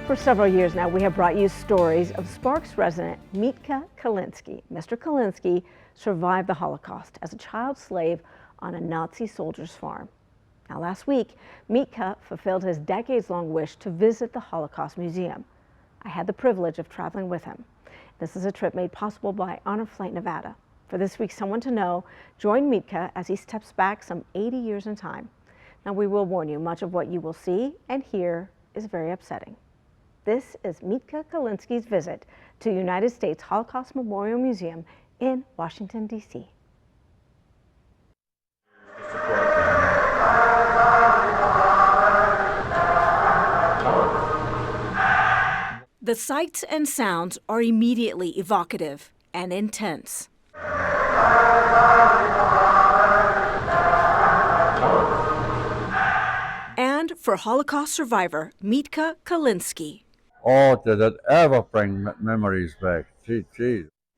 For several years now, we have brought you stories of Sparks resident Mitka Kalinski. Mr. Kalinski survived the Holocaust as a child slave on a Nazi soldier's farm. Now, last week, Mitka fulfilled his decades-long wish to visit the Holocaust Museum. I had the privilege of traveling with him. This is a trip made possible by Honor Flight Nevada. For this week's Someone to Know, join Mitka as he steps back some 80 years in time. Now, we will warn you, much of what you will see and hear is very upsetting. This is Mitka Kalinski's visit to United States Holocaust Memorial Museum in Washington, D.C. The sights and sounds are immediately evocative and intense. And for Holocaust survivor Mitka Kalinski. Oh, did it ever bring memories back? Gee.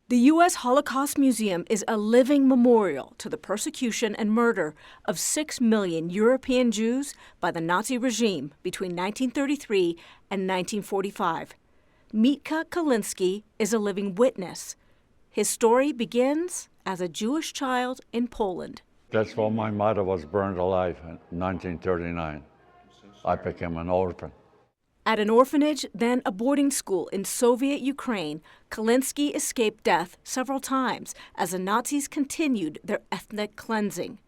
The U.S. Holocaust Museum is a living memorial to the persecution and murder of 6 million European Jews by the Nazi regime between 1933 and 1945. Mitka Kalinski is a living witness. His story begins as a Jewish child in Poland. That's when my mother was burned alive in 1939. I became an orphan. At an orphanage, then a boarding school in Soviet Ukraine, Kalinski escaped death several times as the Nazis continued their ethnic cleansing.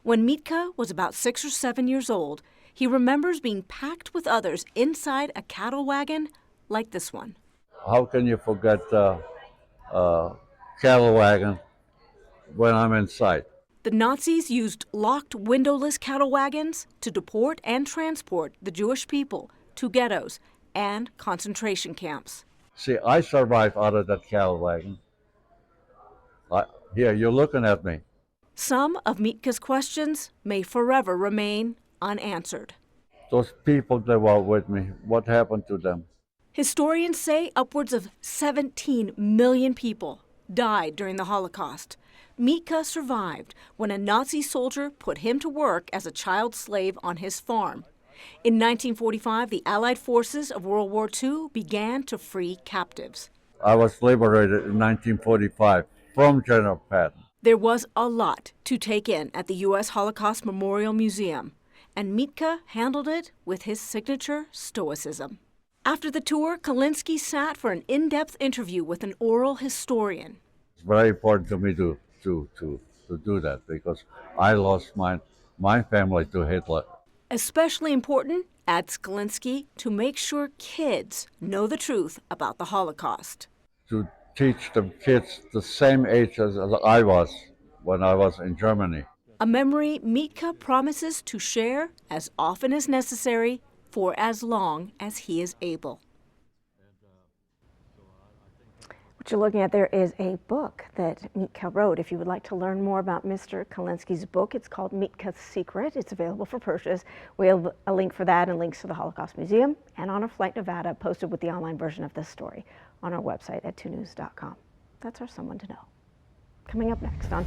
When Mitka was about 6 or 7 years old, he remembers being packed with others inside a cattle wagon like this one. How can you forget the cattle wagon when I'm inside? The Nazis used locked windowless cattle wagons to deport and transport the Jewish people to ghettos and concentration camps. See, I survived out of that cattle wagon. Here, you're looking at me. Some of Mitka's questions may forever remain unanswered. Those people that were with me, what happened to them? Historians say upwards of 17 million people died during the Holocaust. Mitka survived when a Nazi soldier put him to work as a child slave on his farm. In 1945, the Allied forces of World War II began to free captives. I was liberated in 1945 from General Patton. There was a lot to take in at the U.S. Holocaust Memorial Museum, and Mitka handled it with his signature stoicism. After the tour, Kalinski sat for an in-depth interview with an oral historian. It's very important to me to do that because I lost my family to Hitler. Especially important, adds Kalinski, to make sure kids know the truth about the Holocaust. To teach the kids the same age as I was when I was in Germany. A memory Mitka promises to share as often as necessary for as long as he is able. What you're looking at there is a book that Mitka wrote. If you would like to learn more about Mr. Kalinski's book, it's called Mitka's Secret. It's available for purchase. We have a link for that and links to the Holocaust Museum and Honor Flight Nevada posted with the online version of this story on our website at 2news.com. That's our Someone to Know. Coming up next on